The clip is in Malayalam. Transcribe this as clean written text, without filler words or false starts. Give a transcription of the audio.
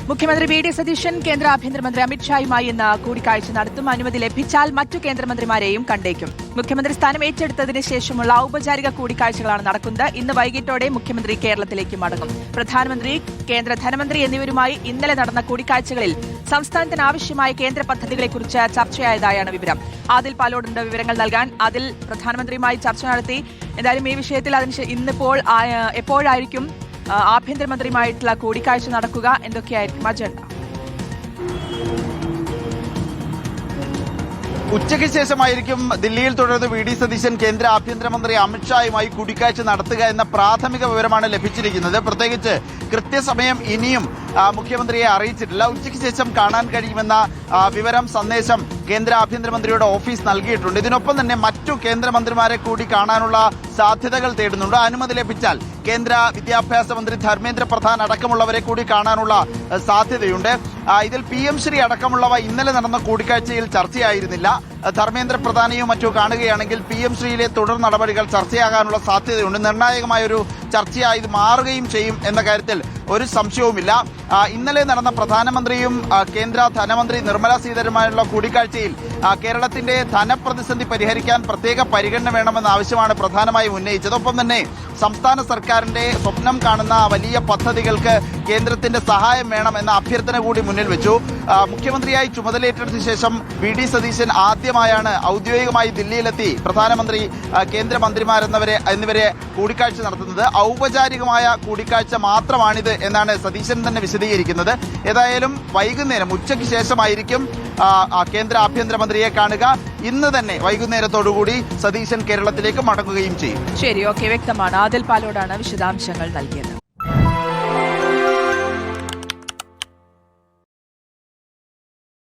മുഖ്യമന്ത്രി വി.ഡി. സതീശൻ കേന്ദ്ര ആഭ്യന്തരമന്ത്രി അമിത്ഷായുമായി ഇന്ന് കൂടിക്കാഴ്ച നടത്തും. അനുമതി ലഭിച്ചാൽ മറ്റു കേന്ദ്രമന്ത്രിമാരെയും കണ്ടേക്കും. മുഖ്യമന്ത്രി സ്ഥാനം ഏറ്റെടുത്തതിന് ശേഷമുള്ള ഔപചാരിക കൂടിക്കാഴ്ചകളാണ് നടക്കുന്നത്. ഇന്ന് വൈകിട്ടോടെ മുഖ്യമന്ത്രി കേരളത്തിലേക്ക് മടങ്ങും. പ്രധാനമന്ത്രി, കേന്ദ്ര ധനമന്ത്രി എന്നിവരുമായി ഇന്നലെ നടന്ന കൂടിക്കാഴ്ചകളിൽ സംസ്ഥാനത്തിന് ആവശ്യമായ കേന്ദ്ര പദ്ധതികളെക്കുറിച്ച് ചർച്ചയായതായാണ് വിവരം. ആദിൽ പാലോടുണ്ട് വിവരങ്ങൾ നൽകാൻ. അതിൽ പ്രധാനമന്ത്രിയുമായി ചർച്ച നടത്തി. എന്തായാലും ഈ വിഷയത്തിൽ ഇന്നിപ്പോൾ എപ്പോഴായിരിക്കും ആഭ്യന്തരമന്ത്രിയുമായിട്ടുള്ള കൂടിക്കാഴ്ച നടക്കുക? എന്തൊക്കെയായിരിക്കും അജണ്ട? ഉച്ചയ്ക്ക് ശേഷമായിരിക്കും ദില്ലിയിൽ തുടർന്ന് വി.ഡി. സതീശൻ കേന്ദ്ര ആഭ്യന്തരമന്ത്രി അമിത്ഷായുമായി കൂടിക്കാഴ്ച നടത്തുക എന്ന പ്രാഥമിക വിവരമാണ് ലഭിച്ചിരിക്കുന്നത്. പ്രത്യേകിച്ച് കൃത്യസമയം ഇനിയും മുഖ്യമന്ത്രിയെ അറിയിച്ചിട്ടില്ല. ഉച്ചയ്ക്ക് ശേഷം കാണാൻ കഴിയുമെന്ന വിവരം സന്ദേശം കേന്ദ്ര ആഭ്യന്തരമന്ത്രിയുടെ ഓഫീസ് നൽകിയിട്ടുണ്ട്. ഇതിനൊപ്പം തന്നെ മറ്റു കേന്ദ്രമന്ത്രിമാരെ കൂടി കാണാനുള്ള സാധ്യതകൾ തേടുന്നുണ്ട്. അനുമതി ലഭിച്ചാൽ കേന്ദ്ര വിദ്യാഭ്യാസ മന്ത്രി ധർമ്മേന്ദ്ര പ്രധാൻ അടക്കമുള്ളവരെ കൂടി കാണാനുള്ള സാധ്യതയുണ്ട്. ഇതിൽ PM ശ്രീ അടക്കമുള്ളവ ഇന്നലെ നടന്ന കൂടിക്കാഴ്ചയിൽ ചർച്ചയായിരുന്നില്ല. ധർമ്മേന്ദ്ര പ്രധാനെയോ മറ്റോ കാണുകയാണെങ്കിൽ PM ശ്രീയിലെ തുടർ നടപടികൾ ചർച്ചയാകാനുള്ള സാധ്യതയുണ്ട്. നിർണായകമായൊരു ചർച്ചയായി ഇത് മാറുകയും ചെയ്യും എന്ന കാര്യത്തിൽ ഒരു സംശയവുമില്ല. ഇന്നലെ നടന്ന പ്രധാനമന്ത്രിയും കേന്ദ്ര ധനമന്ത്രി നിർമ്മല സീതാരാമനുമായുള്ള കൂടിക്കാഴ്ചയിൽ കേരളത്തിന്റെ ധനപ്രതിസന്ധി പരിഹരിക്കാൻ പ്രത്യേക പരിഗണന വേണമെന്ന ആവശ്യമാണ് പ്രധാനമായും ഉന്നയിച്ചത്. ഒപ്പം തന്നെ സംസ്ഥാന സർക്കാരിന്റെ സ്വപ്നം കാണുന്ന വലിയ പദ്ധതികൾക്ക് കേന്ദ്രത്തിന്റെ സഹായം വേണം എന്ന അഭ്യർത്ഥന കൂടി മുന്നിൽ വെച്ചു. മുഖ്യമന്ത്രിയായി ചുമതലയേറ്റെടുത്ത ശേഷം വി.ഡി. സതീശൻ ആദ്യമായാണ് ഔദ്യോഗികമായി ദില്ലിയിലെത്തി പ്രധാനമന്ത്രി, എന്നിവരെ കൂടിക്കാഴ്ച നടത്തുന്നത്. ഔപചാരികമായ കൂടിക്കാഴ്ച മാത്രമാണിത് എന്നാണ് സതീശൻ തന്നെ വിശദീകരിക്കുന്നത്. ഏതായാലും വൈകുന്നേരം ഉച്ചയ്ക്ക് ശേഷമായിരിക്കും കേന്ദ്ര ആഭ്യന്തരമന്ത്രിയെ കാണുക. ഇന്ന് തന്നെ വൈകുന്നേരത്തോടുകൂടി സതീശൻ കേരളത്തിലേക്ക് മടങ്ങുകയും ചെയ്യും. ശരി, ഓക്കെ, വ്യക്തമാണ്. ആദിൽ പാലോടാണ് വിശദാംശങ്ങൾ നൽകിയത്.